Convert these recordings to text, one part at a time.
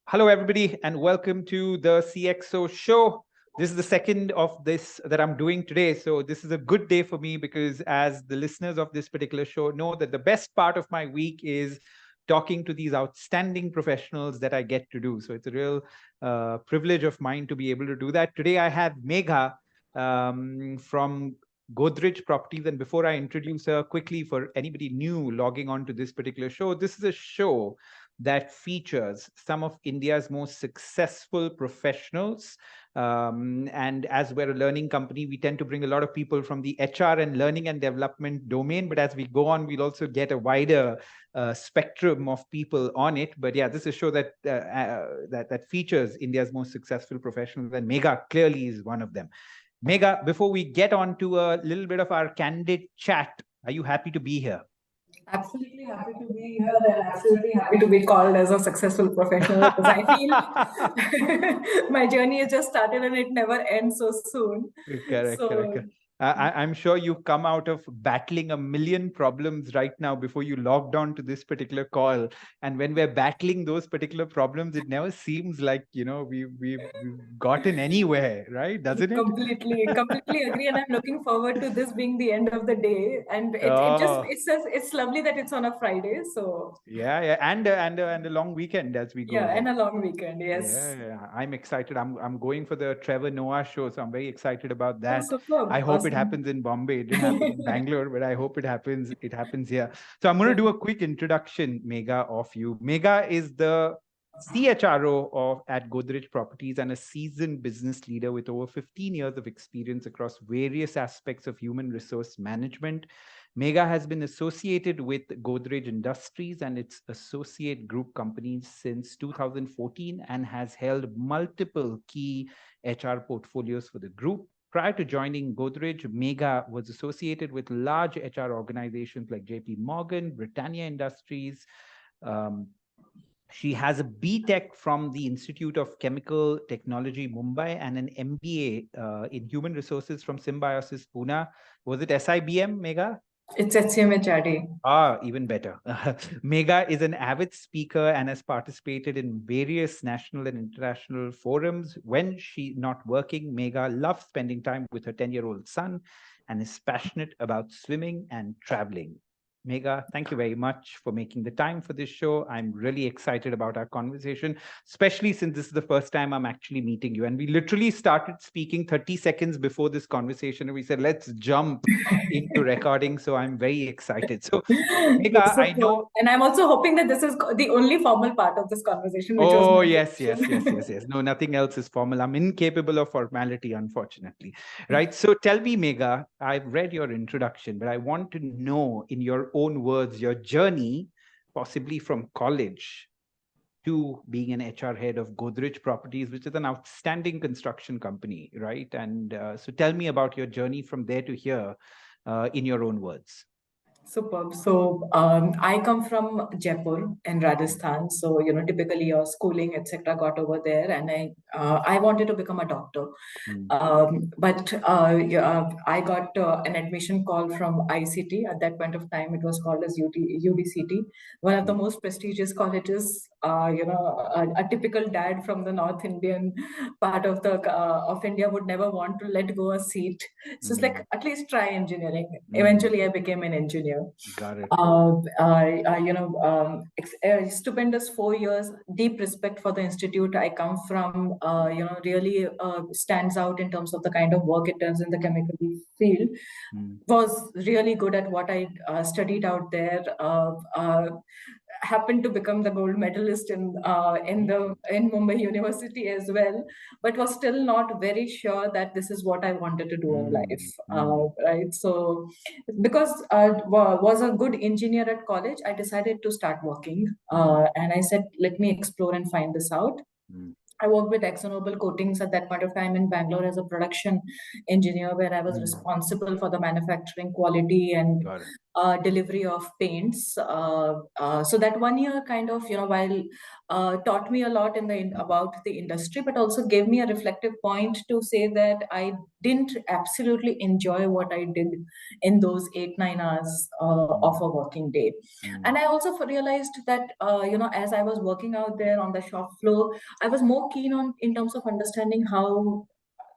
Hello, everybody, and welcome to the CXO Show. This is the second of this that I'm doing today. So this is a good day for me because as the listeners of this particular show know that the best part of my week is talking to these outstanding professionals that I get to do. So it's a real privilege of mine to be able to do that. Today, I have Megha from Godrej Properties. And before I introduce her quickly for anybody new logging on to this particular show, this is a show that features some of India's most successful professionals. And as we're a learning company, we tend to bring a lot of people from the HR and learning and development domain. But as we go on, we'll also get a wider spectrum of people on it. But yeah, this is a show that that features India's most successful professionals, and Megha clearly is one of them. Megha, before we get on to a little bit of our candid chat, are you happy to be here? Absolutely happy to be here and absolutely happy to be called as a successful professional because I feel my journey has just started and it never ends so soon. Correct. I'm sure you've come out of battling a million problems right now before you logged on to this particular call. And when we're battling those particular problems, it never seems like, we've gotten anywhere, right? Doesn't it? Completely agree. And I'm looking forward to this being the end of the day. And it's lovely that it's on a Friday. So yeah. And a long weekend as we go ahead. And a long weekend. Yes. Yeah. I'm excited. I'm going for the Trevor Noah show, so I'm very excited about that. Oh, superb. I hope it happens in Bombay. It didn't happen in Bangalore, but I hope it happens here. So I'm going to do a quick introduction, Megha, of you. Megha is the CHRO at Godrej Properties and a seasoned business leader with over 15 years of experience across various aspects of human resource management. Megha has been associated with Godrej Industries and its associate group companies since 2014 and has held multiple key HR portfolios for the group. Prior to joining Godrej, Megha was associated with large HR organizations like JP Morgan, Britannia Industries. She has a BTech from the Institute of Chemical Technology, Mumbai, and an MBA in Human Resources from Symbiosis, Pune. Was it SIBM, Megha? It's at CMHRD. Even better. Megha is an avid speaker and has participated in various national and international forums. When she's not working, Megha loves spending time with her 10-year-old son and is passionate about swimming and traveling. Megha, thank you very much for making the time for this show. I'm really excited about our conversation, especially since this is the first time I'm actually meeting you. And we literally started speaking 30 seconds before this conversation. And we said, let's jump into recording. So I'm very excited. So, Megha, I know. And I'm also hoping that this is the only formal part of this conversation. Yes. No, nothing else is formal. I'm incapable of formality, unfortunately. Right. So tell me, Megha, I've read your introduction, but I want to know in your own words, your journey, possibly from college to being an HR head of Godrej Properties, which is an outstanding construction company, right? And so tell me about your journey from there to here in your own words. Superb. So I come from Jaipur in Rajasthan. So, typically your schooling, etc., got over there. And I wanted to become a doctor. But I got an admission call from ICT. At that point of time, it was called as UDCT, one of the most prestigious colleges. A typical dad from the North Indian part of India would never want to let go a seat. So it's like, at least try engineering. Eventually, I became an engineer. Got it. Stupendous 4 years, deep respect for the institute I come from, really stands out in terms of the kind of work it does in the chemical field. Was really good at what I studied out there. Happened to become the gold medalist in Mumbai University as well, but was still not very sure that this is what I wanted to do in life. Right. So because I was a good engineer at college, I decided to start working. And I said, let me explore and find this out. I worked with ExxonMobil Coatings at that point of time in Bangalore as a production engineer, where I was responsible for the manufacturing quality and delivery of paints. So that 1 year kind of, while taught me a lot about the industry, but also gave me a reflective point to say that I didn't absolutely enjoy what I did in those 8-9 hours of a working day. And I also realized that, as I was working out there on the shop floor, I was more keen on in terms of understanding how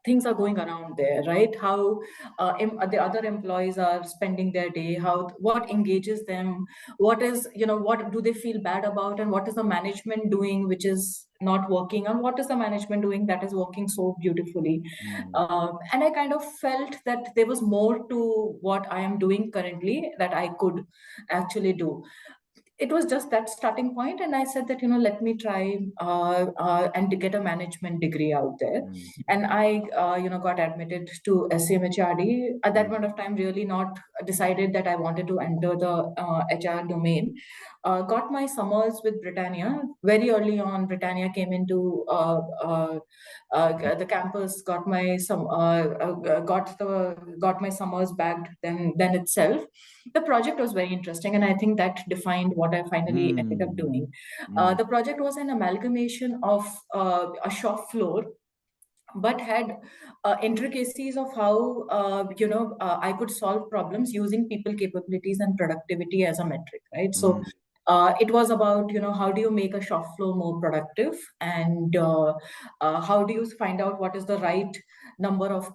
things are going around there, right? How the other employees are spending their day, what engages them, what do they feel bad about, and what is the management doing which is not working, and what is the management doing that is working so beautifully. And I kind of felt that there was more to what I am doing currently that I could actually do. It was just that starting point, and I said that, let me try and to get a management degree out there. And I got admitted to SCMHRD at that point of time, really not decided that I wanted to enter the HR domain. Got my summers with Britannia very early on. Britannia came into the campus, got my summers back then itself. The project was very interesting, and I think that defined what I finally ended up doing. The project was an amalgamation of a shop floor, but had intricacies of how I could solve problems using people capabilities and productivity as a metric, right? So it was about, how do you make a shop floor more productive, and how do you find out what is the right number of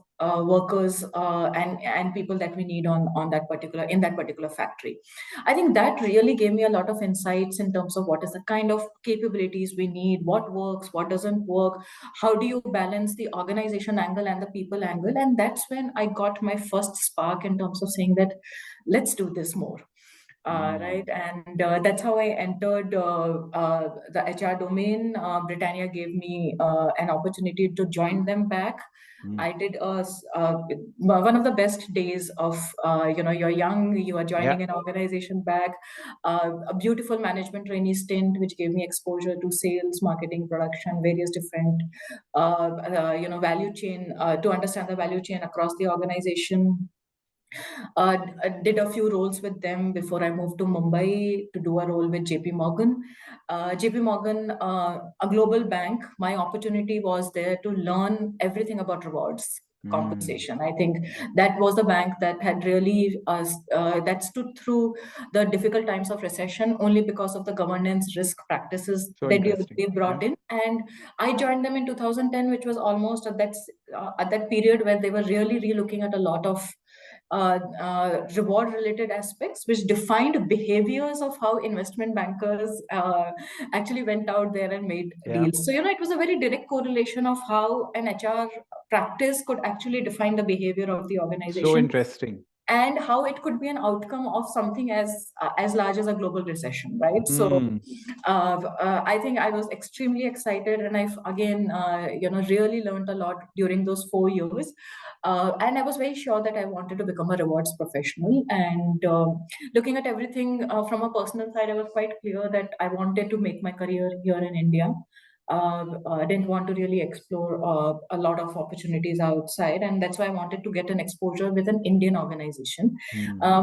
workers and people that we need in that particular factory. I think that really gave me a lot of insights in terms of what is the kind of capabilities we need, what works, what doesn't work, how do you balance the organization angle and the people angle. And that's when I got my first spark in terms of saying that let's do this more. Right, and that's how I entered the HR domain. Britannia gave me an opportunity to join them back. I did one of the best days of, you're young, you are joining an organization back, a beautiful management trainee stint, which gave me exposure to sales, marketing, production, various different, value chain, to understand the value chain across the organization. Did a few roles with them before I moved to Mumbai to do a role with JP Morgan. JP Morgan, a global bank, my opportunity was there to learn everything about rewards, compensation. I think that was the bank that had really that stood through the difficult times of recession only because of the governance risk practices they brought in. And I joined them in 2010, which was almost at that period where they were really relooking at a lot of reward related aspects, which defined behaviors of how investment bankers actually went out there and made deals. So, it was a very direct correlation of how an HR practice could actually define the behavior of the organization. So interesting. And how it could be an outcome of something as large as a global recession, right? So I think I was extremely excited, and I've again, really learned a lot during those 4 years. And I was very sure that I wanted to become a rewards professional. And looking at everything from a personal side, I was quite clear that I wanted to make my career here in India. I didn't want to really explore a lot of opportunities outside, and that's why I wanted to get an exposure with an Indian organization,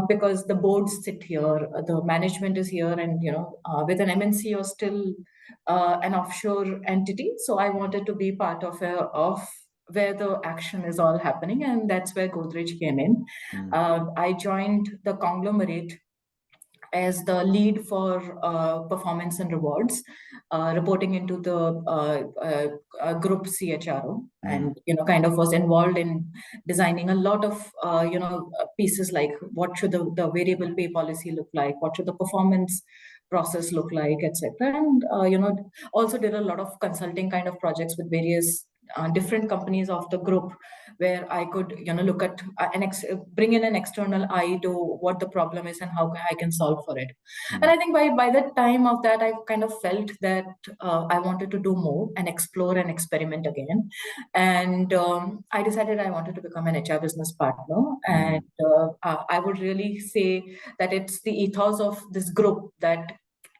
because the boards sit here, the management is here, and with an MNC you're still an offshore entity. So I wanted to be part of where the action is all happening, and that's where Godrej came in. I joined the conglomerate as the lead for performance and rewards, reporting into the group CHRO, and kind of was involved in designing a lot of pieces like what should the variable pay policy look like, what should the performance process look like, etc. And also did a lot of consulting kind of projects with various different companies of the group, where I could look at bring in an external eye to what the problem is and how I can solve for it. And I think by the time of that, I kind of felt that I wanted to do more and explore and experiment again. And I decided I wanted to become an HR business partner. And I would really say that it's the ethos of this group that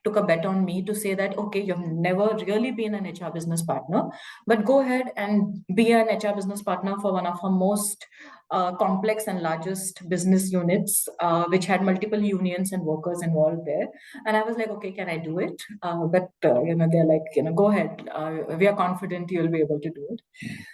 took a bet on me to say that, okay, you've never really been an HR business partner, but go ahead and be an HR business partner for one of our most complex and largest business units, which had multiple unions and workers involved there. And I was like, okay, can I do it? They're like, go ahead. We are confident you'll be able to do it.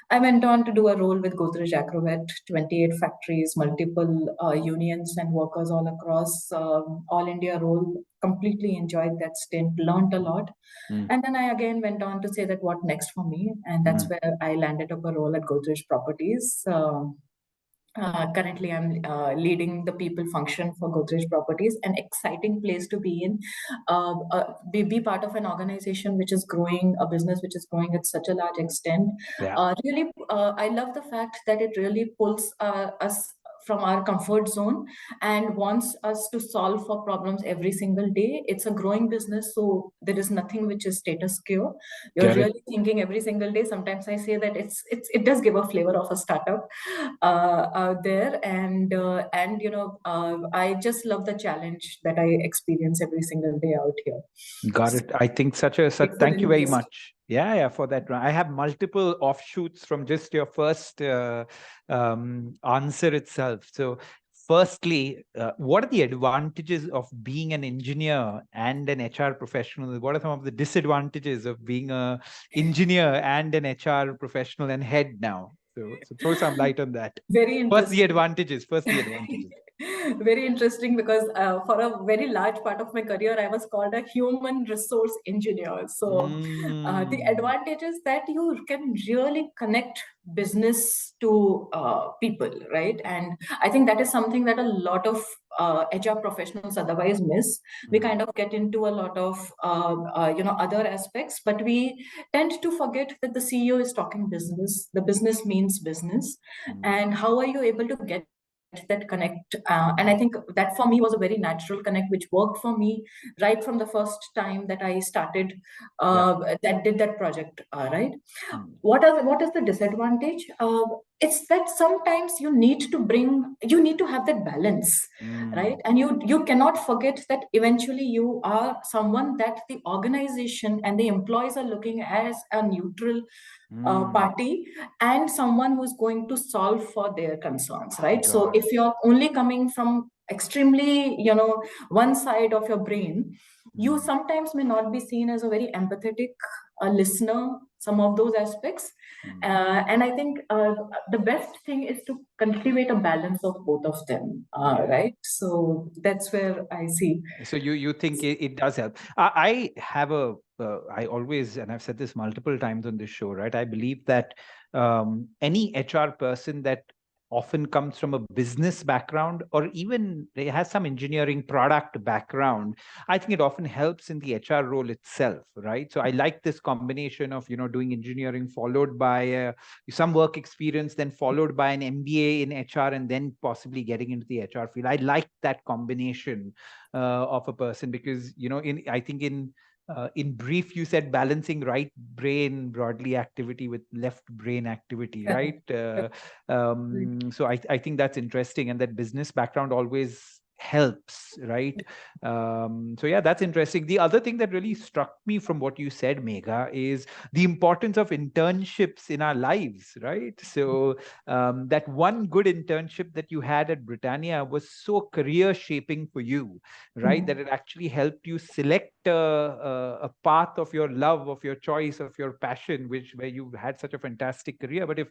I went on to do a role with Godrej Properties, 28 factories, multiple unions and workers all across, all India role. Completely enjoyed that stint, learned a lot. And then I again went on to say that what next for me? And that's where I landed up a role at Godrej Properties. Currently, I'm leading the people function for Godrej Properties, an exciting place to be in. Be part of an organization which is growing, a business which is growing at such a large extent. Really, I love the fact that it really pulls us from our comfort zone and wants us to solve for problems every single day. It's a growing business, so there is nothing which is status quo. You're really thinking every single day. Sometimes I say that it does give a flavor of a startup out there, and I just love the challenge that I experience every single day out here. Got it. I think thank you very much. Yeah, for that. I have multiple offshoots from just your first answer itself. So firstly, what are the advantages of being an engineer and an HR professional? What are some of the disadvantages of being an engineer and an HR professional and head now? So throw some light on that. Very interesting. First, the advantages. Very interesting, because for a very large part of my career, I was called a human resource engineer. So the advantage is that you can really connect business to people, right? And I think that is something that a lot of HR professionals otherwise miss. We kind of get into a lot of other aspects, but we tend to forget that the CEO is talking business. The business means business, and how are you able to get that connect? And I think that for me was a very natural connect, which worked for me right from the first time that I started that did that project. Right? What is the disadvantage? It's that sometimes you need to have that balance, right? And you cannot forget that eventually you are someone that the organization and the employees are looking as a neutral party and someone who's going to solve for their concerns, right? So if you're only coming from extremely one side of your brain, you sometimes may not be seen as a very empathetic listener, some of those aspects. And I think the best thing is to cultivate a balance of both of them, right? So that's where I see. So you think it does help. I have I always, and I've said this multiple times on this show, right? I believe that any HR person that often comes from a business background, or even they has some engineering product background, I think it often helps in the HR role itself, right? So I like this combination of doing engineering followed by some work experience, then followed by an MBA in HR, and then possibly getting into the HR field. I like that combination of a person, because I think in brief, you said balancing right brain broadly activity with left brain activity, right? So I think that's interesting, and that business background always helps, right? So yeah, that's interesting. The other thing that really struck me from what you said, Megha, is the importance of internships in our lives, right? So that one good internship that you had at Britannia was so career shaping for you, right? That it actually helped you select a path of your love, of your choice, of your passion, where you've had such a fantastic career. But if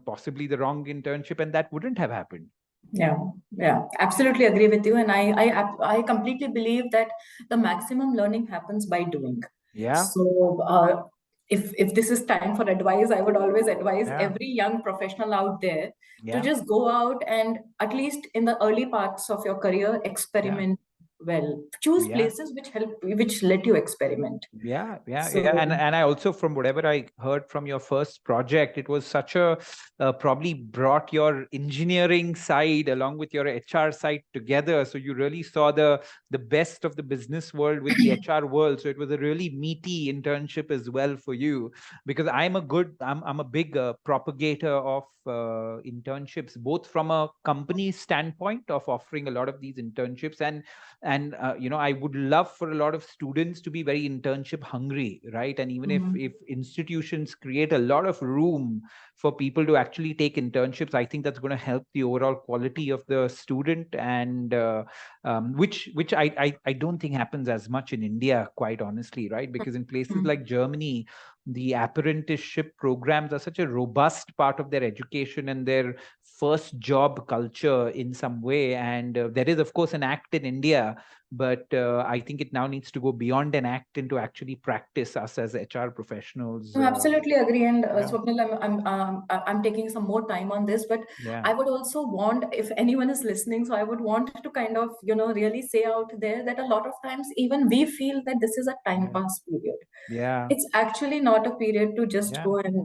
possibly the wrong internship, and that wouldn't have happened. Yeah, absolutely agree with you. And I completely believe that the maximum learning happens by doing. Yeah. So if this is time for advice, I would always advise every young professional out there to just go out and, at least in the early parts of your career, experiment. Well, choose places which let you experiment. And I also, from whatever I heard from your first project, it was such a probably brought your engineering side along with your HR side together. So you really saw the best of the business world with the HR world. So it was a really meaty internship as well for you, because I'm a big propagator of internships, both from a company standpoint of offering a lot of these internships, And I would love for a lot of students to be very internship hungry, right? And even if institutions create a lot of room for people to actually take internships, I think that's going to help the overall quality of the student, and which I don't think happens as much in India, quite honestly, right? Because in places like Germany, the apprenticeship programs are such a robust part of their education and their first job culture in some way. And there is, of course, an act in India, but I think it now needs to go beyond an act into actually practice us as HR professionals. No, absolutely agree. And Yeah. Swapnil, I'm taking some more time on this, but Yeah. I would also want, if anyone is listening, so I would want to kind of, really say out there that a lot of times even we feel that this is a time pass period. Yeah. It's actually not a period to just Yeah. go and,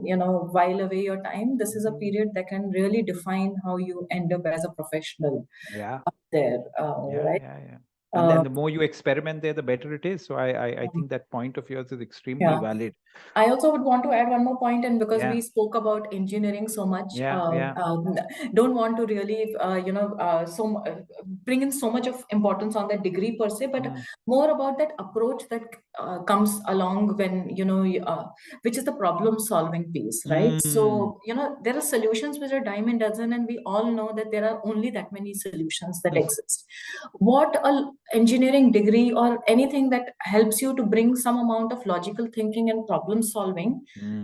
while away your time. This is a period that can really define how you end up as a professional up there, right? Yeah. And then the more you experiment there, the better it is. So I think that point of yours is extremely valid. I also would want to add one more point, and because we spoke about engineering so much, don't want to really, bring in so much of importance on that degree per se, but more about that approach that comes along when, which is the problem solving piece, right? So, there are solutions which are dime a dozen, and we all know that there are only that many solutions that exist. What a engineering degree or anything that helps you to bring some amount of logical thinking and problem solving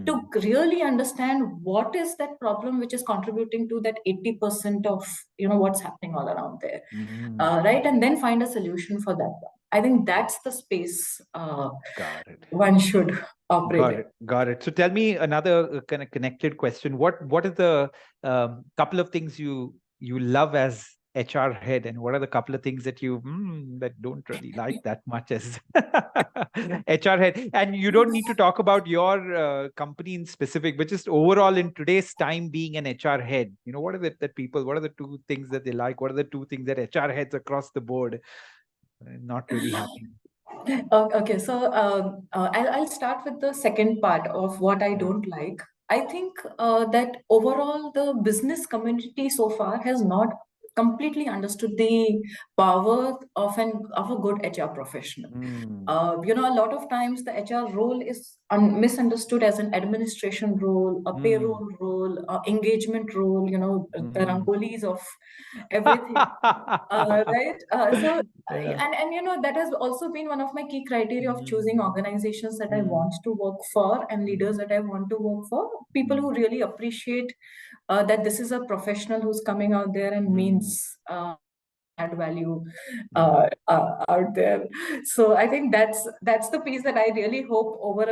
to really understand what is that problem which is contributing to that 80% of what's happening all around there, right? And then find a solution for that one. I think that's the space one should operate. Got it. So tell me another kind of connected question. What is the couple of things you love as HR head, and what are the couple of things that you that don't really like that much as HR head? And you don't need to talk about your company in specific, but just overall in today's time being an HR head, what is it that people, what are the two things that they like? What are the two things that HR heads across the board not really happy? Okay, so I'll start with the second part of what I don't like. I think that overall the business community so far has not completely understood the power of a good HR professional. A lot of times the HR role is misunderstood as an administration role, a payroll role, engagement role. The rangolis of everything, right? And that has also been one of my key criteria of choosing organizations that I want to work for and leaders that I want to work for. People who really appreciate that this is a professional who's coming out there and means add value out there. So I think that's the piece that I really hope over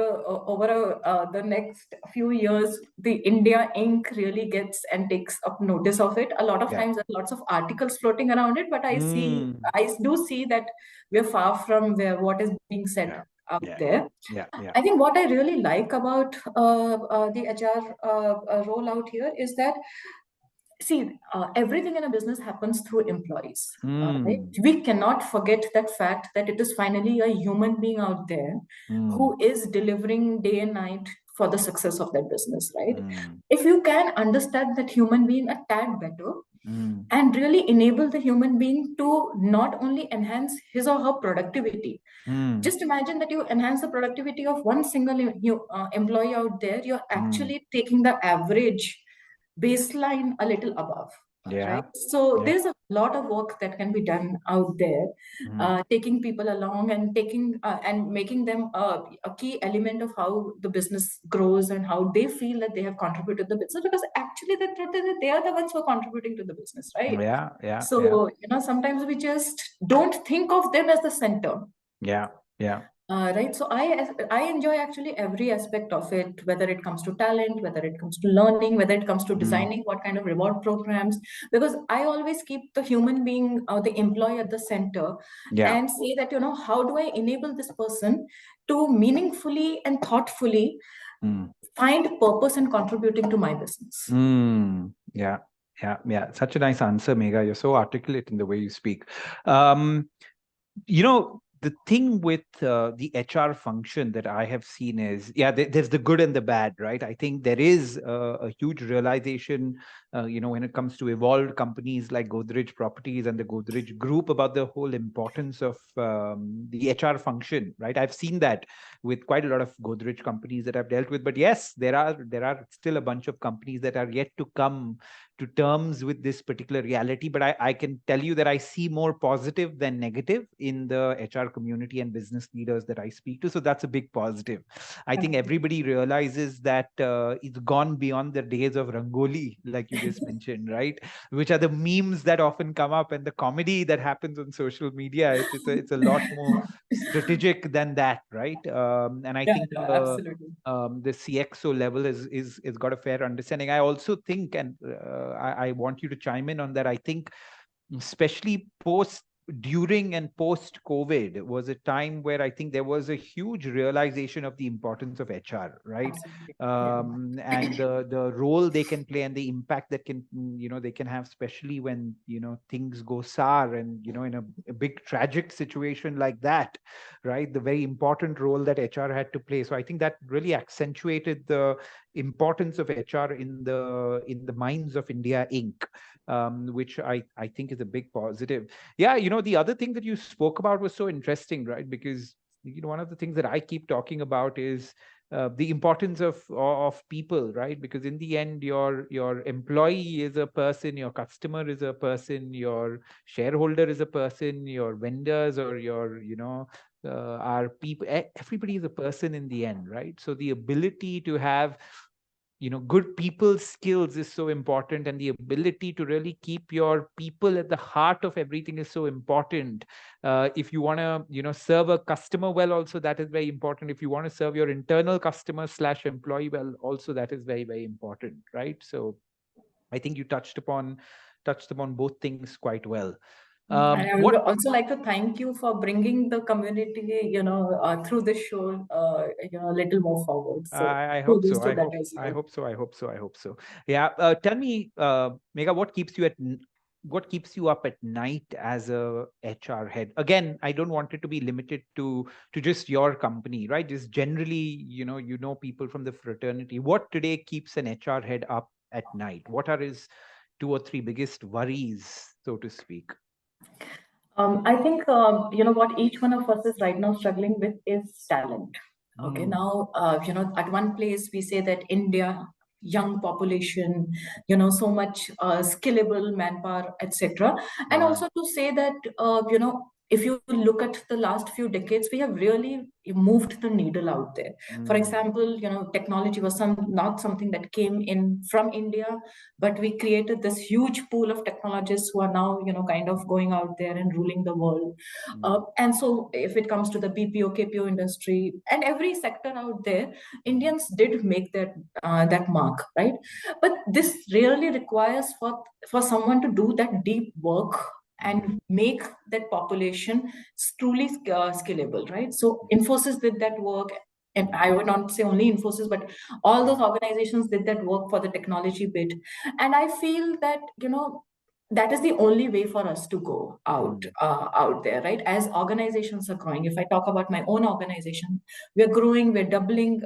the next few years, the India Inc. really gets and takes up notice of it. A lot of times there are lots of articles floating around it, but I do see that we're far from what is being said out there. I think what I really like about the HR rollout here is that, see, everything in a business happens through employees. Right? We cannot forget that fact that it is finally a human being out there who is delivering day and night for the success of that business, right? If you can understand that human being a tad better and really enable the human being to not only enhance his or her productivity, just imagine that you enhance the productivity of one single employee out there, you're actually taking the average baseline a little above, right? So there's a lot of work that can be done out there, taking people along and taking and making them a key element of how the business grows and how they feel that they have contributed to the business, because actually the truth is that they are the ones who are contributing to the business, right? So sometimes we just don't think of them as the center. Right. So I enjoy actually every aspect of it, whether it comes to talent, whether it comes to learning, whether it comes to designing what kind of reward programs, because I always keep the human being, the employee at the center, and say that, how do I enable this person to meaningfully and thoughtfully find purpose in contributing to my business? Yeah. Such a nice answer, Megha. You're so articulate in the way you speak. the thing with the HR function that I have seen is, yeah, there's the good and the bad, right? I think there is a huge realization, when it comes to evolved companies like Godrej Properties and the Godrej Group about the whole importance of the HR function, right? I've seen that with quite a lot of Godrej companies that I've dealt with. But yes, there are still a bunch of companies that are yet to come to terms with this particular reality. But I can tell you that I see more positive than negative in the HR community and business leaders that I speak to. So that's a big positive. I think everybody realizes that it's gone beyond the days of Rangoli, like you just mentioned, right? Which are the memes that often come up, and the comedy that happens on social media. It's a lot more strategic than that, right? And I think absolutely. the CXO level is got a fair understanding. I also think, and I want you to chime in on that. I think, especially during and post COVID, was a time where I think there was a huge realization of the importance of HR, right? And the role they can play and the impact that they can have, especially when things go sour, and in a big tragic situation like that, right? The very important role that HR had to play. So I think that really accentuated the importance of HR in the minds of India Inc., which I think is a big positive. Yeah, the other thing that you spoke about was so interesting, right? Because one of the things that I keep talking about is the importance of people, right? Because in the end, your employee is a person, your customer is a person, your shareholder is a person, your vendors or your our people, everybody is a person in the end, right? So the ability to have good people skills is so important, and the ability to really keep your people at the heart of everything is so important. If you want to serve a customer well, also that is very important. If you want to serve your internal customer / employee well, also that is very, very important, right? So I think you touched upon both things quite well. And I would also like to thank you for bringing the community, through the show, a little more forward. So I hope so. to that as I well. hope so. I hope so. I hope so. Yeah. Tell me, Megha, what keeps you up at night as a HR head? Again, I don't want it to be limited to just your company, right? Just generally, people from the fraternity. What today keeps an HR head up at night? What are his 2 or 3 biggest worries, so to speak? I think, what each one of us is right now struggling with is talent. Okay, now, at one place we say that India, young population, so much skillable manpower, etc. And also to say that, if you look at the last few decades, we have really moved the needle out there. For example, technology was not something that came in from India, but we created this huge pool of technologists who are now, kind of going out there and ruling the world. And so if it comes to the BPO, KPO industry and every sector out there, Indians did make that mark, right? But this really requires for someone to do that deep work and make that population truly scalable, right? So Infosys did that work, and I would not say only Infosys, but all those organizations did that work for the technology bit. And I feel that, that is the only way for us to go out there, right? As organizations are growing, if I talk about my own organization, we're growing, we're doubling,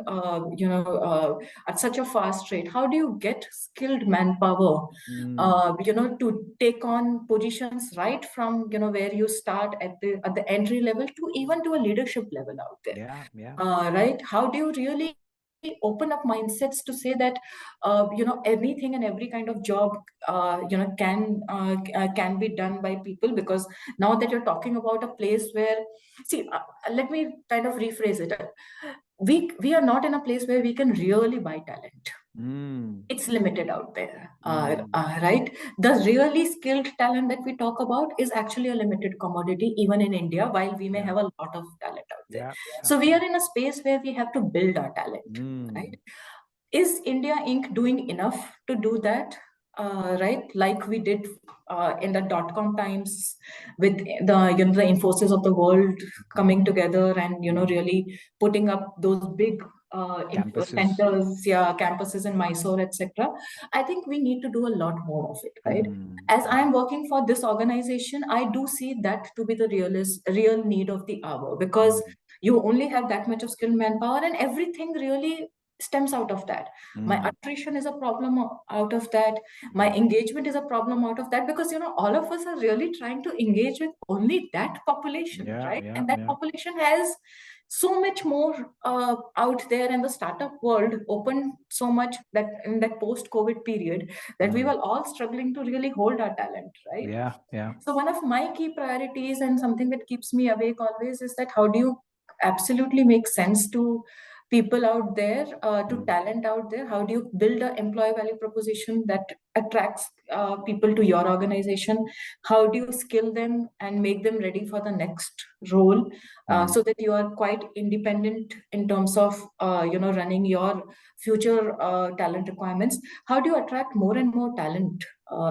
at such a fast rate. How do you get skilled manpower, to take on positions right from, where you start at the entry level to even to a leadership level out there? Right? How do you really open up mindsets to say that anything and every kind of job can be done by people? Because now that you're talking about a place where, see, let me kind of rephrase it. We are not in a place where we can really buy talent. It's limited out there, right? The really skilled talent that we talk about is actually a limited commodity, even in India, while we may have a lot of talent out there. So we are in a space where we have to build our talent, right? Is India Inc. doing enough to do that? Right, like we did in the .com times, with the Infosys of the world coming together and really putting up those big Campuses. centers, campuses in Mysore, etc. I think we need to do a lot more of it, right? As I'm working for this organization, I do see that to be the real need of the hour, because you only have that much of skilled manpower, and everything really stems out of that. My attrition is a problem out of that. My engagement is a problem out of that, because all of us are really trying to engage with only that population, right? And that population has so much more out there, and the startup world opened so much that in that post-COVID period, that we were all struggling to really hold our talent, right? So one of my key priorities, and something that keeps me awake always, is that how do you absolutely make sense to people out there, to talent out there? How do you build an employee value proposition that attracts people to your organization? How do you skill them and make them ready for the next role, so that you are quite independent in terms of running your future talent requirements? How do you attract more and more talent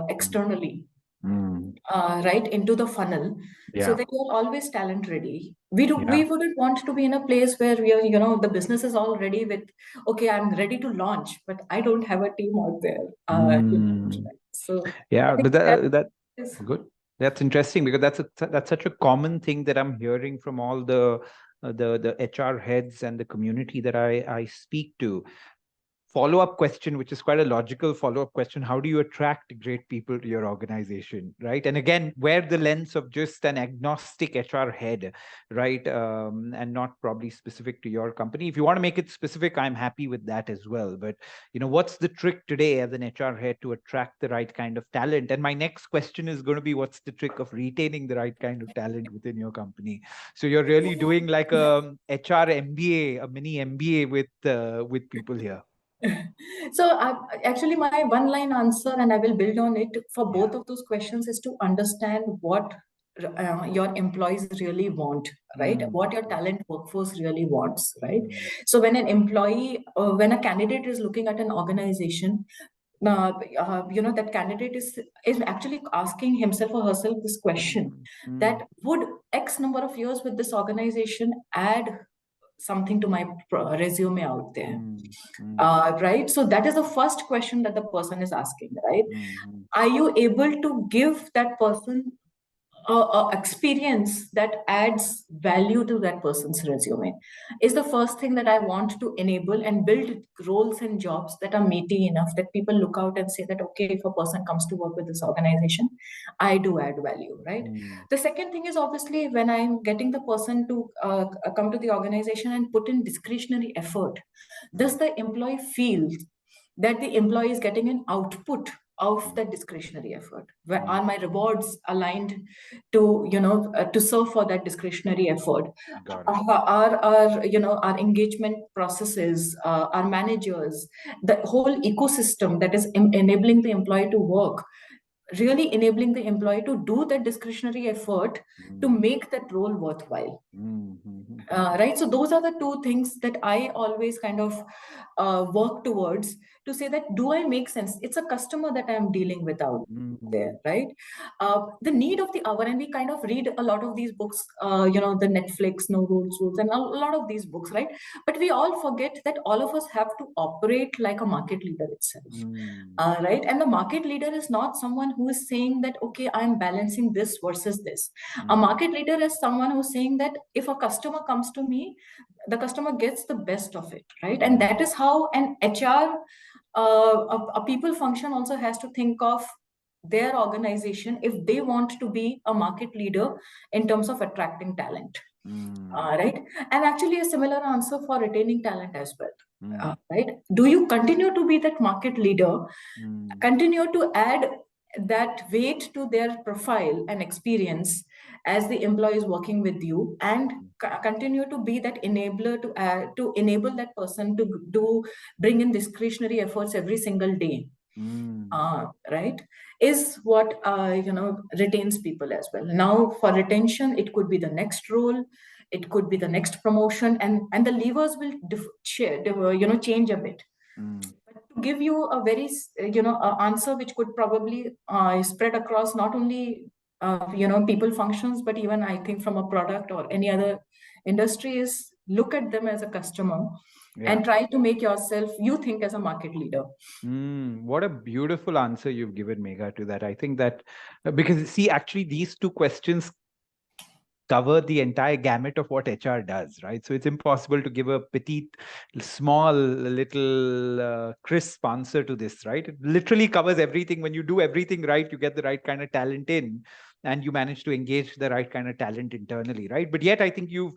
externally, right, into the funnel, so that you're always talent ready? We wouldn't want to be in a place where we are, the business is all ready with, okay, I'm ready to launch, but I don't have a team out there. So I think but that is good. That's interesting, because that's such a common thing that I'm hearing from all the HR heads and the community that I speak to. Follow-up question, which is quite a logical follow-up question: how do you attract great people to your organization, right? And again, wear the lens of just an agnostic HR head, right? And not probably specific to your company. If you want to make it specific, I'm happy with that as well. But what's the trick today as an HR head to attract the right kind of talent? And my next question is going to be, what's the trick of retaining the right kind of talent within your company? So you're really doing like a HR MBA, a mini MBA with people here. So actually, my one-line answer, and I will build on it for both of those questions, is to understand what your employees really want, right? What your talent workforce really wants, right? So when an employee, when a candidate is looking at an organization, that candidate is actually asking himself or herself this question: that would X number of years with this organization add something to my resume out there? Right? So that is the first question that the person is asking, right? Are you able to give that person a experience that adds value to that person's resume? Is the first thing that I want to enable and build roles and jobs that are meaty enough that people look out and say that, okay, if a person comes to work with this organization, I do add value, right? The second thing is, obviously, when I'm getting the person to come to the organization and put in discretionary effort, does the employee feel that the employee is getting an output of that discretionary effort? Where are my rewards aligned to to serve for that discretionary effort? Our engagement processes, our managers, the whole ecosystem that is enabling the employee to work, really enabling the employee to do that discretionary effort to make that role worthwhile. Right? So those are the two things that I always kind of work towards, to say that, do I make sense? It's a customer that I'm dealing with out there, right? The need of the hour, and we kind of read a lot of these books, the Netflix, No Rules, and a lot of these books, right? But we all forget that all of us have to operate like a market leader itself. Right? And the market leader is not someone who is saying that, okay, I'm balancing this versus this. A market leader is someone who's saying that if a customer comes to me, the customer gets the best of it, right? And that is how an HR, a people function also has to think of their organization if they want to be a market leader in terms of attracting talent. Right? And actually a similar answer for retaining talent as well. Right? Do you continue to be that market leader, continue to add that weight to their profile and experience as the employee is working with you, and continue to be that enabler to enable that person to bring in discretionary efforts every single day, right, is what retains people as well. Now, for retention, it could be the next role, it could be the next promotion, and the levers will change a bit. But to give you a very answer which could probably spread across not only people functions, but even I think from a product or any other industry, is look at them as a customer and try to make yourself, you think, as a market leader. What a beautiful answer you've given, Megha, to that. I think that because see, actually, these two questions cover the entire gamut of what HR does, right? So it's impossible to give a petite, small, little crisp answer to this, right? It literally covers everything. When you do everything right, you get the right kind of talent in, and you manage to engage the right kind of talent internally, right? But yet, I think you've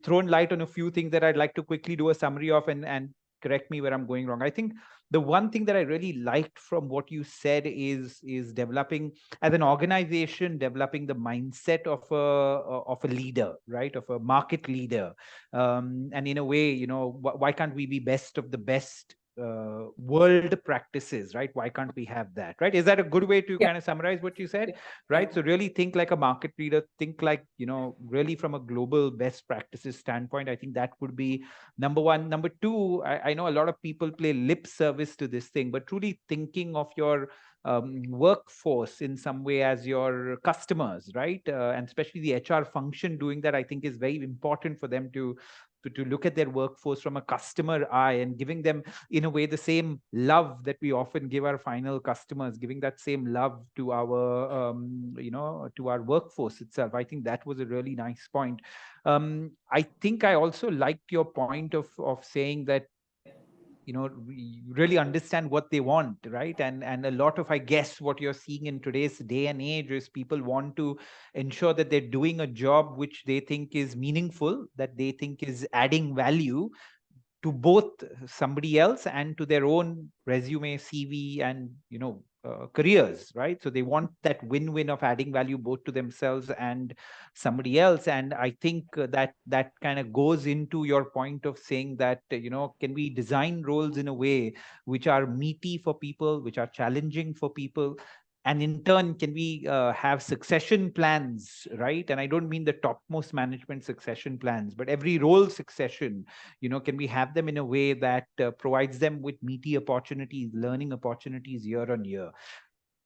thrown light on a few things that I'd like to quickly do a summary of and correct me where I'm going wrong. I think the one thing that I really liked from what you said is developing, as an organization, developing the mindset of a leader, right, of a market leader, and in a way, why can't we be best of the best world practices, right? Why can't we have that, right? Is that a good way to kind of summarize what you said, right? So really think like a market leader, think like, really from a global best practices standpoint. I think that would be number one. Number two, I know a lot of people play lip service to this thing, but truly thinking of your workforce in some way as your customers, right? And especially the HR function doing that, I think is very important for them to look at their workforce from a customer eye and giving them, in a way, the same love that we often give our final customers, giving that same love to our, to our workforce itself. I think that was a really nice point. I think I also liked your point of saying that, really understand what they want, right? And a lot of, I guess, what you're seeing in today's day and age is people want to ensure that they're doing a job which they think is meaningful, that they think is adding value to both somebody else and to their own resume, CV, and careers, right? So they want that win-win of adding value both to themselves and somebody else. And I think that kind of goes into your point of saying that can we design roles in a way which are meaty for people, which are challenging for people, and in turn, can we have succession plans, right? And I don't mean the topmost management succession plans, but every role succession, can we have them in a way that provides them with meaty opportunities, learning opportunities year on year?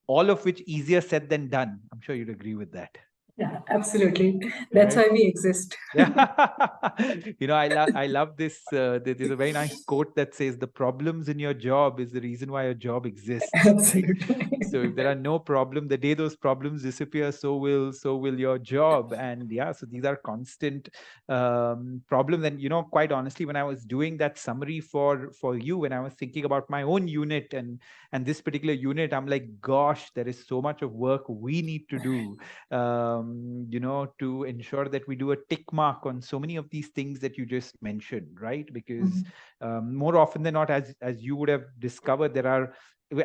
All of which easier said than done. I'm sure you'd agree with that. Yeah, absolutely. That's why we exist. Yeah. I love this. There's a very nice quote that says, the problems in your job is the reason why your job exists. Absolutely. Right? So if there are no problem, the day those problems disappear, so will your job. And yeah, so these are constant problems. And quite honestly, when I was doing that summary for you, when I was thinking about my own unit and this particular unit, I'm like, gosh, there is so much of work we need to do. To ensure that we do a tick mark on so many of these things that you just mentioned, right? Because more often than not, as you would have discovered, there are,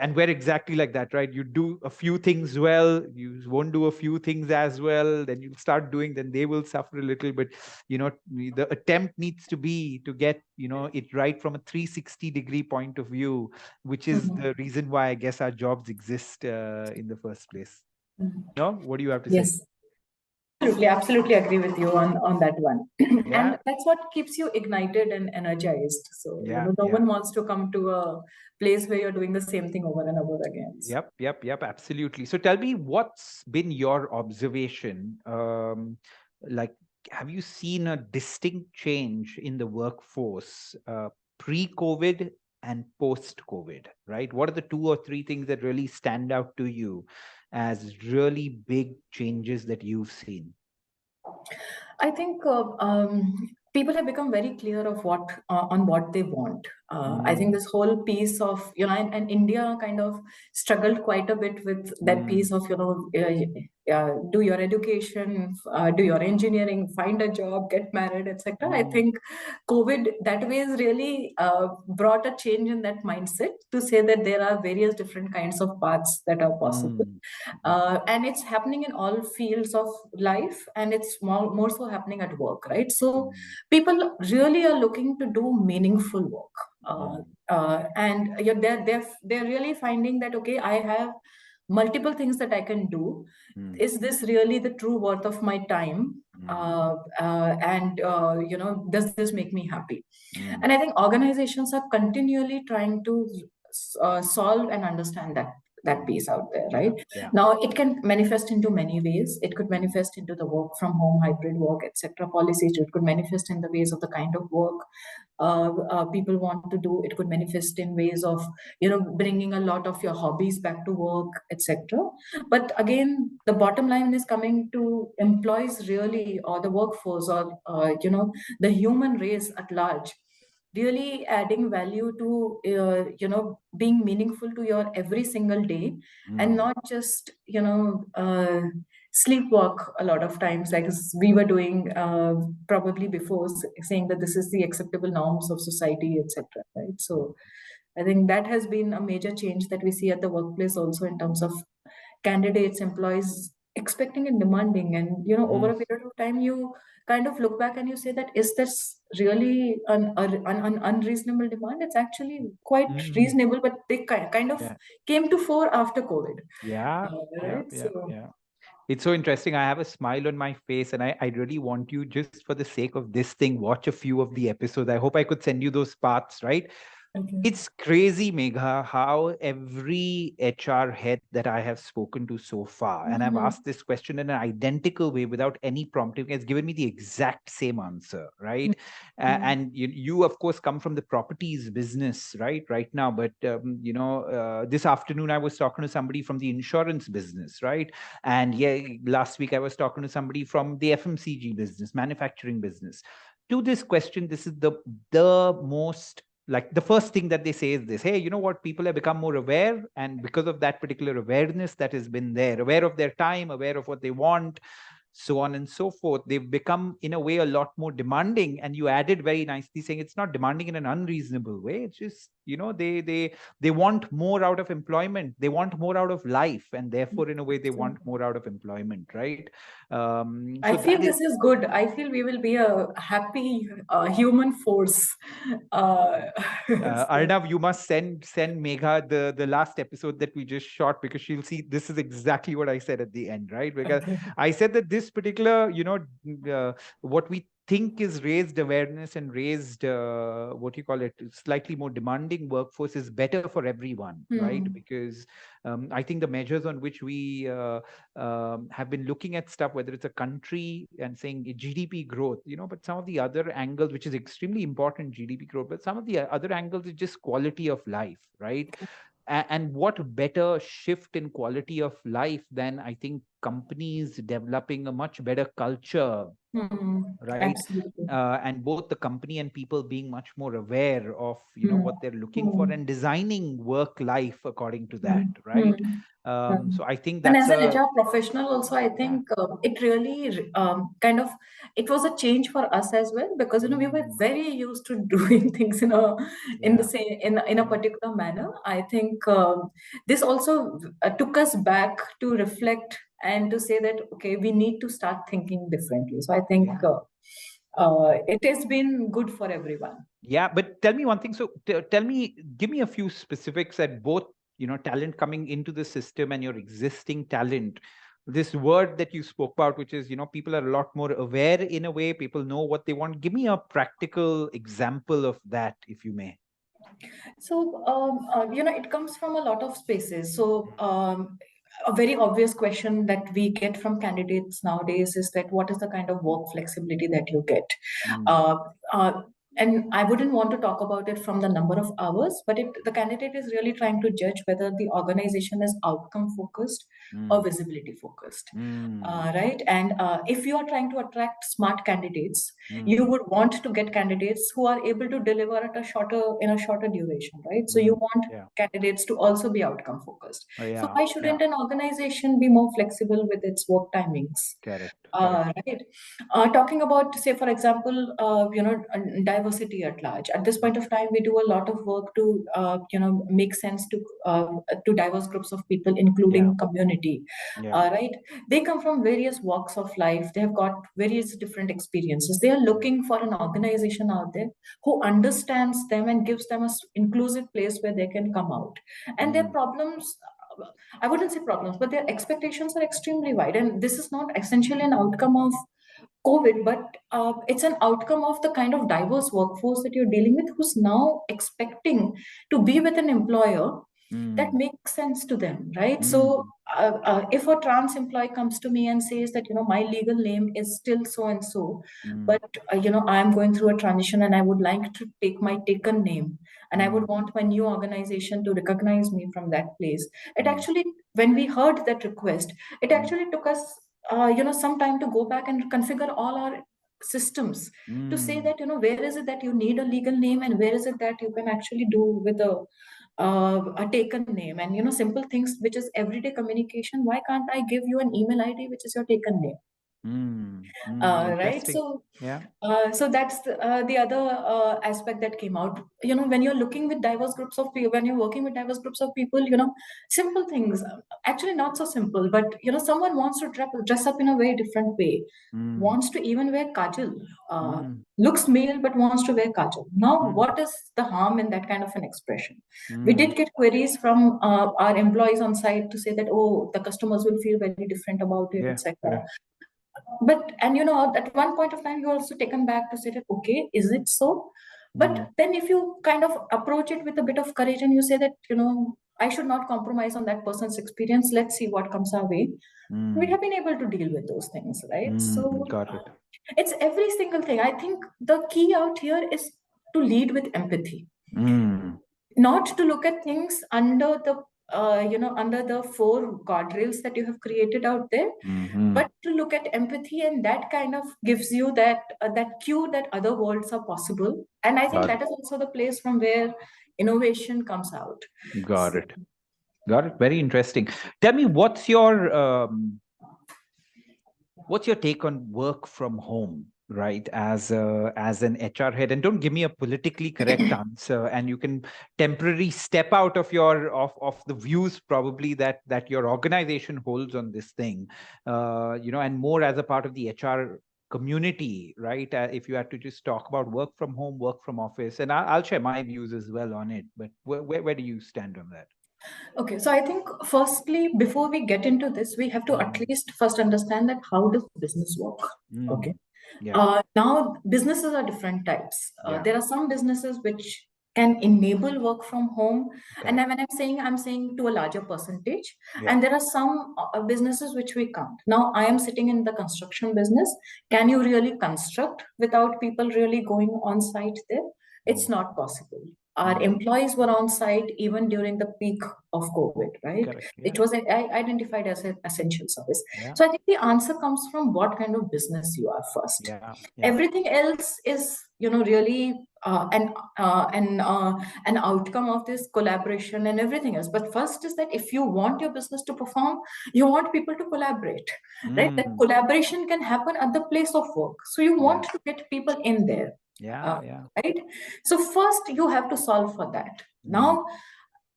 and we're exactly like that, right? You do a few things well, you won't do a few things as well, then you start doing, then they will suffer a little. But the attempt needs to be to get it right from a 360-degree point of view, which is the reason why I guess our jobs exist in the first place. No, what do you have to say? Absolutely agree with you on that one. And that's what keeps you ignited and energized. So no one wants to come to a place where you're doing the same thing over and over again. Yep, absolutely. So tell me, what's been your observation? Have you seen a distinct change in the workforce pre-COVID and post-COVID, right? What are the 2 or 3 things that really stand out to you as really big changes that you've seen? I think people have become very clear of on what they want. I think this whole piece of, and India kind of struggled quite a bit with that piece of, do your education, do your engineering, find a job, get married, etc. I think COVID that way has really brought a change in that mindset to say that there are various different kinds of paths that are possible. And it's happening in all fields of life, and it's more so happening at work, right? So people really are looking to do meaningful work. And they're really finding that, okay, I have multiple things that I can do. Is this really the true worth of my time? And does this make me happy? And I think organizations are continually trying to solve and understand that piece out there, right? Now it can manifest into many ways. It could manifest into the work from home, hybrid work, etc. policies. It could manifest in the ways of the kind of work. people want to do. It could manifest in ways of, bringing a lot of your hobbies back to work, etc. But again, the bottom line is coming to employees really, or the workforce, or the human race at large, really adding value to being meaningful to your every single day, and not just sleepwalk a lot of times, like we were doing probably before, saying that this is the acceptable norms of society, etc. Right? So I think that has been a major change that we see at the workplace also, in terms of candidates, employees expecting and demanding. And over a period of time, you kind of look back and you say that, is this really an unreasonable demand? It's actually quite reasonable, but they kind of came to fore after COVID. Right? So it's so interesting. I have a smile on my face, and I really want you, just for the sake of this thing, watch a few of the episodes. I hope I could send you those parts, right? okay. It's crazy, Megha, how every HR head that I have spoken to so far, and I've asked this question in an identical way without any prompting, has given me the exact same answer, right? And you, of course, come from the properties business, right now. But, this afternoon I was talking to somebody from the insurance business, right? And last week I was talking to somebody from the FMCG business, manufacturing business. To this question, this is the most, like, the first thing that they say is this: hey, you know what, people have become more aware, and because of that particular awareness that has been there, aware of their time, aware of what they want, so on and so forth, they've become in a way a lot more demanding. And you added very nicely saying it's not demanding in an unreasonable way. It's just, they want more out of employment, they want more out of life, and therefore in a way they want more out of employment, right? I feel this is good. I feel we will be a happy human force. Arnav, you must send Megha the last episode that we just shot, because she'll see this is exactly what I said at the end, right? Because I said that this particular, what we think is raised awareness and raised, what you call it, slightly more demanding workforce is better for everyone, right? Because I think the measures on which we have been looking at stuff, whether it's a country and saying GDP growth, but some of the other angles, which is extremely important, GDP growth, but some of the other angles is just quality of life, right? And what better shift in quality of life than, I think, companies developing a much better culture, right? Absolutely. And both the company and people being much more aware of what they're looking for, and designing work life according to that, right? So I think And that's as an HR professional also, I think it really it was a change for us as well, because we were very used to doing things in the same in a particular manner. I think this also took us back to reflect and to say that, okay, we need to start thinking differently. So I think it has been good for everyone. Yeah, but tell me one thing. So give me a few specifics at both, talent coming into the system and your existing talent. This word that you spoke about, which is, people are a lot more aware in a way, people know what they want. Give me a practical example of that, if you may. So, it comes from a lot of spaces. So, a very obvious question that we get from candidates nowadays is that, what is the kind of work flexibility that you get? And I wouldn't want to talk about it from the number of hours, but the candidate is really trying to judge whether the organization is outcome focused or visibility focused, right? And if you are trying to attract smart candidates, you would want to get candidates who are able to deliver at a shorter duration, right? So you want candidates to also be outcome focused. So why shouldn't an organization be more flexible with its work timings? Correct. Right. Talking about, say, for example, diversity at large. At this point of time, we do a lot of work to, make sense to diverse groups of people, including community. Right. They come from various walks of life. They have got various different experiences. They are looking for an organization out there who understands them and gives them an inclusive place where they can come out. And their problems, I wouldn't say problems, but their expectations are extremely wide. And this is not essentially an outcome of COVID, but it's an outcome of the kind of diverse workforce that you're dealing with, who's now expecting to be with an employer that makes sense to them, right? Mm. So if a trans employee comes to me and says that, my legal name is still so and so, but I'm going through a transition and I would like to take my taken name, and I would want my new organization to recognize me from that place. It actually, when we heard that request, it actually took us some time to go back and configure all our systems to say that, where is it that you need a legal name, and where is it that you can actually do with a taken name. And simple things which is everyday communication, why can't I give you an email ID which is your taken name? Right? So so that's the other aspect that came out. When you're looking with diverse groups of people, when you're working with diverse groups of people, simple things, actually not so simple, but someone wants to dress up in a very different way, wants to even wear kajal, looks male but wants to wear kajal. Now, what is the harm in that kind of an expression? We did get queries from our employees on site to say that, oh, the customers will feel very different about it, etc. But, and at one point of time, you're also taken back to say that, okay, is it so? But then if you kind of approach it with a bit of courage and you say that, I should not compromise on that person's experience, let's see what comes our way. We have been able to deal with those things, right? So got it. It's every single thing. I think the key out here is to lead with empathy, not to look at things under the under the four guardrails that you have created out there, but to look at empathy, and that kind of gives you that that cue that other worlds are possible. And I think that is also the place from where innovation comes out. Got it. Very interesting. Tell me, what's your take on work from home, right? As an HR head, and don't give me a politically correct answer, and you can temporarily step out of your of the views probably that your organization holds on this thing, and more as a part of the HR community, right? If you had to just talk about work from home, work from office, and I'll share my views as well on it. But where do you stand on that? Okay, so I think firstly, before we get into this, we have to at least first understand that how does business work? Okay. Now, businesses are different types. There are some businesses which can enable work from home. And then when I'm saying to a larger percentage. And there are some businesses which we can't. Now, I am sitting in the construction business. Can you really construct without people really going on site there? It's not possible. Our employees were on site even during the peak of COVID, right? Correct, it was identified as an essential service. So I think the answer comes from what kind of business you are first. Everything else is, really an outcome of this collaboration and everything else. But first is that if you want your business to perform, you want people to collaborate, right? That collaboration can happen at the place of work. So you want to get people in there. Right. So first you have to solve for that. Now,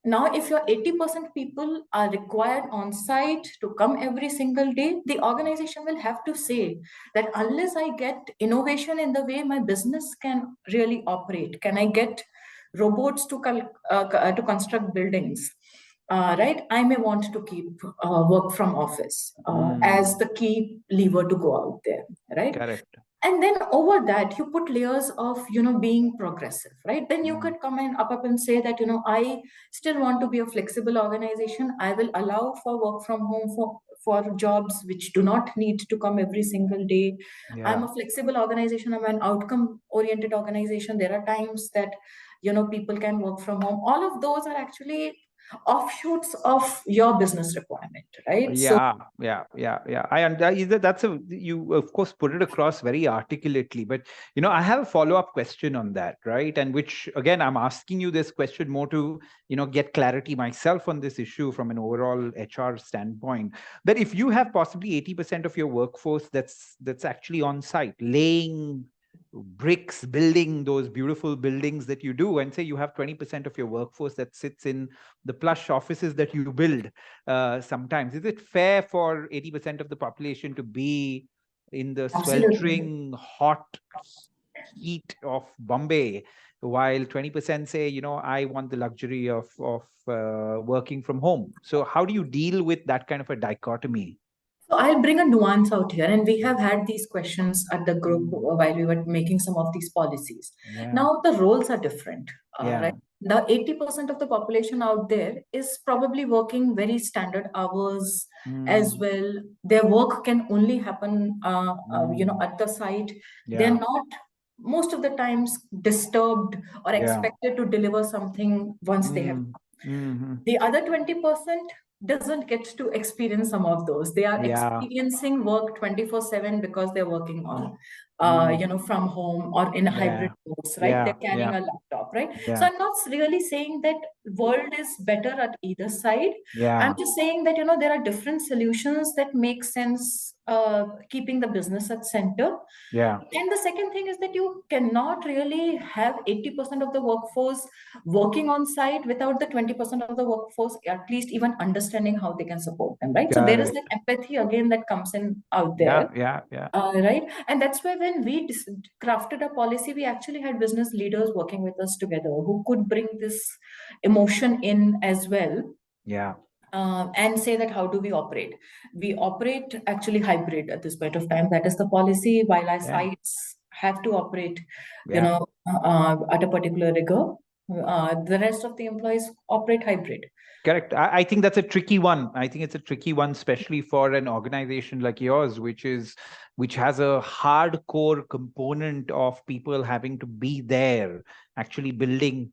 if your 80% people are required on site to come every single day, the organization will have to say that unless I get innovation in the way my business can really operate, can I get robots to construct buildings, right? I may want to keep work from office as the key lever to go out there, right? Correct. And then over that, you put layers of, being progressive, right? Then you could come and up and say that, I still want to be a flexible organization. I will allow for work from home for jobs which do not need to come every single day. I'm a flexible organization. I'm an outcome-oriented organization. There are times that, people can work from home. All of those are actually offshoots of your business requirement, right? You of course put it across very articulately, but I have a follow-up question on that, right? And which again, I'm asking you this question more to get clarity myself on this issue from an overall HR standpoint, that if you have possibly 80% of your workforce that's actually on site laying bricks, building those beautiful buildings that you do, and say you have 20% of your workforce that sits in the plush offices that you build, sometimes, is it fair for 80% of the population to be in the sweltering hot heat of Bombay, while 20% say, I want the luxury of working from home? So how do you deal with that kind of a dichotomy? So I'll bring a nuance out here, and we have had these questions at the group while we were making some of these policies. Now the roles are different, right? the 80% of the population out there is probably working very standard hours as well. Their work can only happen, at the site. They're Yeah. not most of the times disturbed or Yeah. expected to deliver something once they have. The other 20% doesn't get to experience some of those. They are Yeah. experiencing work 24/7 because they're working on, from home or in hybrid modes, right? They're carrying a laptop, right? Yeah. So I'm not really saying that world is better at either side. Yeah. I'm just saying that, there are different solutions that make sense, keeping the business at center. Yeah. And the second thing is that you cannot really have 80% of the workforce working on site without the 20% of the workforce at least even understanding how they can support them, right? So there is that empathy again that comes in out there. Yeah. Right. And that's why when we crafted a policy, we actually had business leaders working with us together who could bring this emotion in as well. Yeah. And say that how do we operate? We operate actually hybrid at this point of time. That is the policy. While our sites have to operate, at a particular rigor, the rest of the employees operate hybrid. Correct. I think that's a tricky one. I think it's a tricky one, especially for an organization like yours, which has a hardcore component of people having to be there, actually building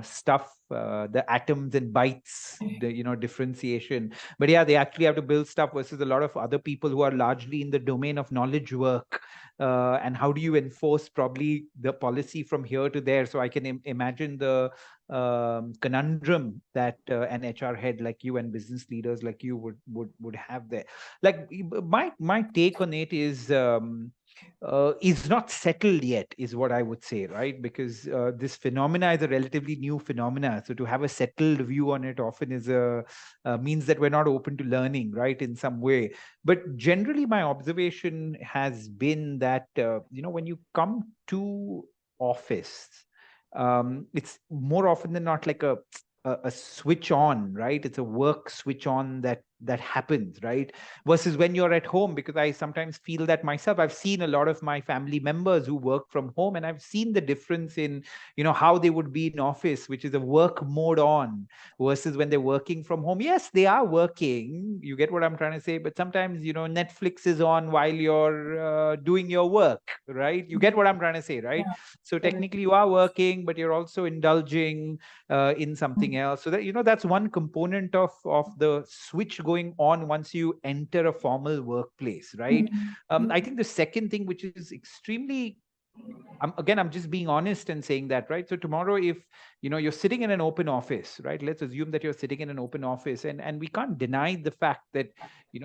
stuff, the atoms and bytes, the differentiation. But yeah, they actually have to build stuff versus a lot of other people who are largely in the domain of knowledge work. And how do you enforce probably the policy from here to there? So I can imagine the conundrum that an HR head like you and business leaders like you would have there. Like my take on it is not settled yet, is what I would say, right? Because this phenomena is a relatively new phenomena. So to have a settled view on it often is means that we're not open to learning, right, in some way. But generally, my observation has been that when you come to office, it's more often than not like a switch on, right? It's a work switch on that happens, right? Versus when you're at home, because I sometimes feel that myself. I've seen a lot of my family members who work from home, and I've seen the difference in how they would be in office, which is a work mode on, versus when they're working from home. Yes, they are working, you get what I'm trying to say, but sometimes Netflix is on while you're doing your work, right? You get what I'm trying to say, right? So technically you are working, but you're also indulging in something else. So that that's one component of the switch going on once you enter a formal workplace, right? I think the second thing, which is extremely, I'm just being honest and saying that, right? So tomorrow, if you're sitting in an open office, right? Let's assume that you're sitting in an open office, and we can't deny the fact that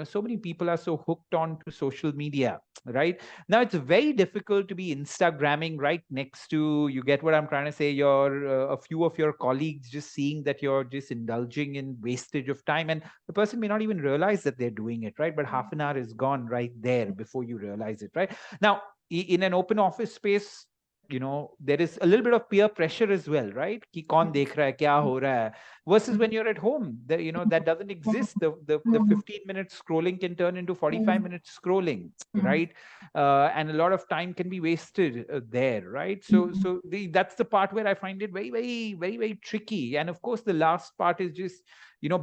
so many people are so hooked on to social media, right? Now it's very difficult to be Instagramming right next to, you get what I'm trying to say, your a few of your colleagues, just seeing that you're just indulging in wastage of time, and the person may not even realize that they're doing it, right? But half an hour is gone right there before you realize it, right? Now in an open office space, there is a little bit of peer pressure as well, right? Ki kaun dekh raha hai, kya ho raha hai? Versus when you're at home, that doesn't exist. The 15 minutes scrolling can turn into 45 minutes scrolling, right? And a lot of time can be wasted there, right? So that's the part where I find it very, very, very, very tricky. And of course, the last part is just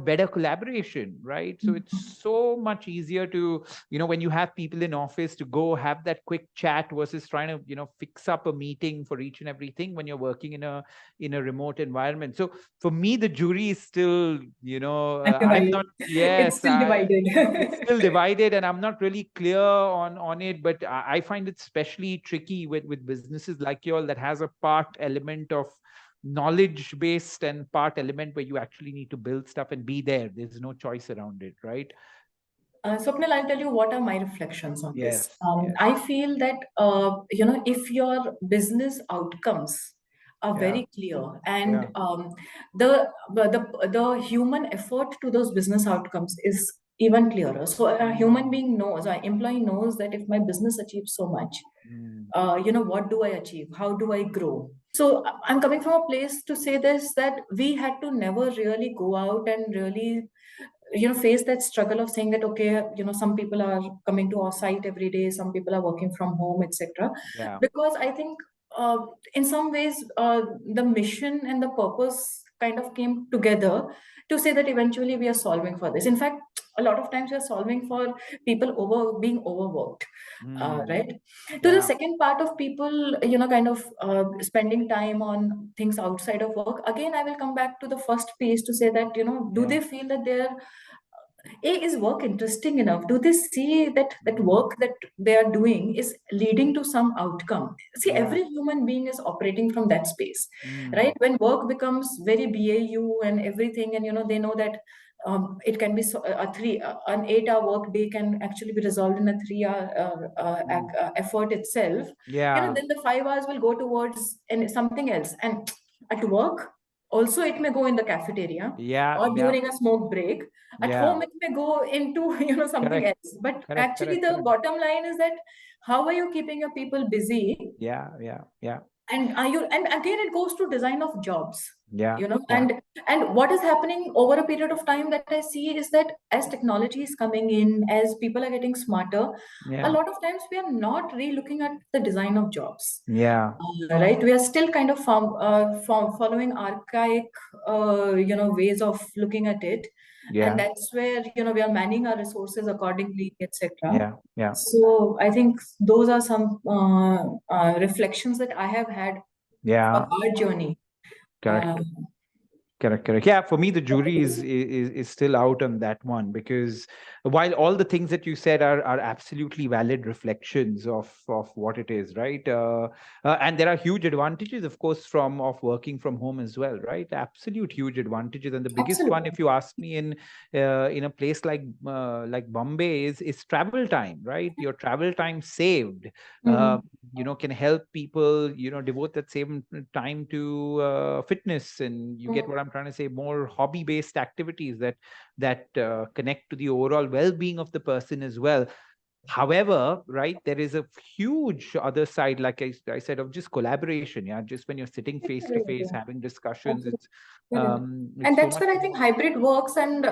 better collaboration, right? So it's so much easier to when you have people in office to go have that quick chat versus trying to fix up a meeting for each and everything when you're working in a remote environment. So for me, the jury is still I'm not, yes, it's still divided. it's still divided, and I'm not really clear on it. But I find it especially tricky with businesses like yours that has a part element of knowledge based and part element where you actually need to build stuff and be there. There's no choice around it, right? Swapnil, I'll tell you what are my reflections on this. Yes. I feel that if your business outcomes are very clear, and the human effort to those business outcomes is even clearer. So a human being knows, an employee knows that if my business achieves so much, what do I achieve? How do I grow? So I'm coming from a place to say this, that we had to never really go out and really face that struggle of saying that, okay, some people are coming to our site every day, some people are working from home, etc. Because I think in some ways, the mission and the purpose kind of came together to say that eventually we are solving for this. In fact, a lot of times we are solving for people being overworked, right? To the second part of people, kind of spending time on things outside of work. Again, I will come back to the first piece to say that, do they feel that they're is work interesting enough? Do they see that work that they are doing is leading to some outcome? See, every human being is operating from that space, right? When work becomes very BAU and everything, and they know that it can be an 8-hour work day can actually be resolved in a 3-hour effort itself. Then the 5 hours will go towards something else, and at work also it may go in the cafeteria or during a smoke break. At home it may go into something else, but actually the bottom line is that how are you keeping your people busy? And and again it goes to design of jobs, and what is happening over a period of time that I see is that as technology is coming in, as people are getting smarter, a lot of times we are not re-looking at the design of jobs. Right, we are still kind of following archaic ways of looking at it, and that's where we are manning our resources accordingly, etc. So I think those are some reflections that I have had for our journey. Correct. Yeah, for me, the jury is still out on that one, because while all the things that you said are absolutely valid reflections of what it is, right? And there are huge advantages, of course, of working from home as well, right? Absolute huge advantages, and the biggest one, if you ask me, in a place like Bombay, is travel time, right? Your travel time saved, can help people, devote that same time to fitness, and you get what I'm trying to say, more hobby-based activities that connect to the overall well-being of the person as well. However, right, there is a huge other side, like I said, of just collaboration. Just when you're sitting face to face having discussions, it's and that's where I think hybrid works. And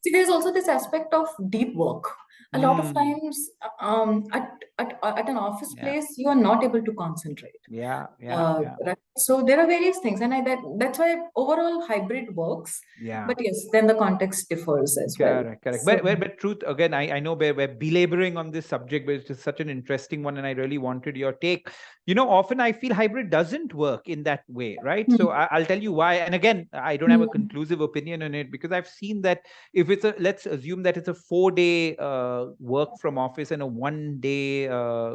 see, there's also this aspect of deep work. A lot of times, at an office place, you are not able to concentrate. Right? So there are various things, and that's why overall hybrid works. But yes, then the context differs as well. Correct. But truth, again, I know we're belaboring on this subject, but it's just such an interesting one, and I really wanted your take. Often I feel hybrid doesn't work in that way, right? So I'll tell you why. And again, I don't have a conclusive opinion on it, because I've seen that if let's assume that it's a 4-day work from office and a 1-day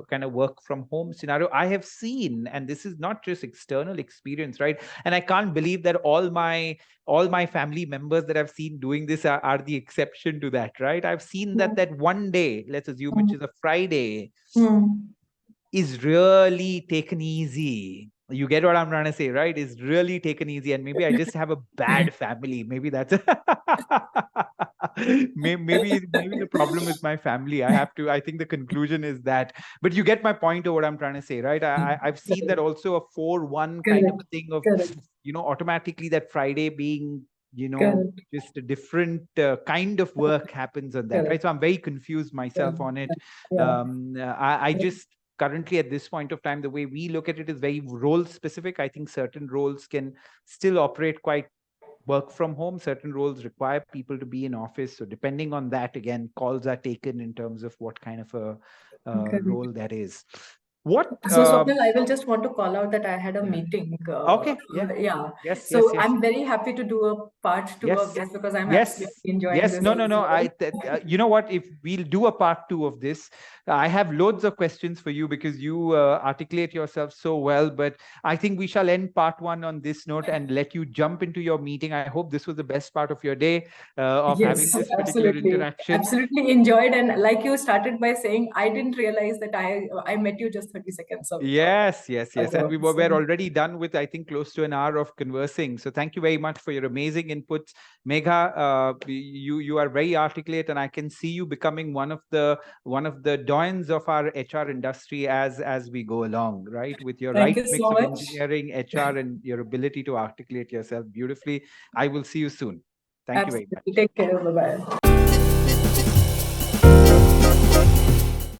kind of work from home scenario, I have seen, and this is not just external experience, right? And I can't believe that all my family members that I've seen doing this are the exception to that, right? I've seen that 1 day, let's assume, which is a Friday, is really taken easy. You get what I'm trying to say, right? Is really taken easy. And maybe I just have a bad family. Maybe that's maybe the problem is my family. I think the conclusion is that, but you get my point of what I'm trying to say, right? I've seen that also, a 4-1 kind of a thing of, automatically that Friday being, just a different kind of work happens on that, right? So I'm very confused myself on it. I just, currently at this point of time, the way we look at it is very role specific. I think certain roles can still operate quite work from home. Certain roles require people to be in office. So depending on that, again, calls are taken in terms of what kind of a role that is. So Swapnil, I will just want to call out that I had a meeting. I'm very happy to do a part 2 of this, because I'm absolutely enjoying this. No. You know what? If we'll do a part 2 of this, I have loads of questions for you, because you articulate yourself so well. But I think we shall end part 1 on this note and let you jump into your meeting. I hope this was the best part of your day of having this particular interaction. Absolutely enjoyed. And like you started by saying, I didn't realize that I met you just 30 seconds ago. Yes. And we're already done with, I think, close to an hour of conversing. So thank you very much for your amazing inputs. Megha, you are very articulate, and I can see you becoming one of the doyens of our HR industry as we go along, right? With your right mix of engineering, HR, and your ability to articulate yourself beautifully. I will see you soon. Thank you very much. Take care. Bye-bye.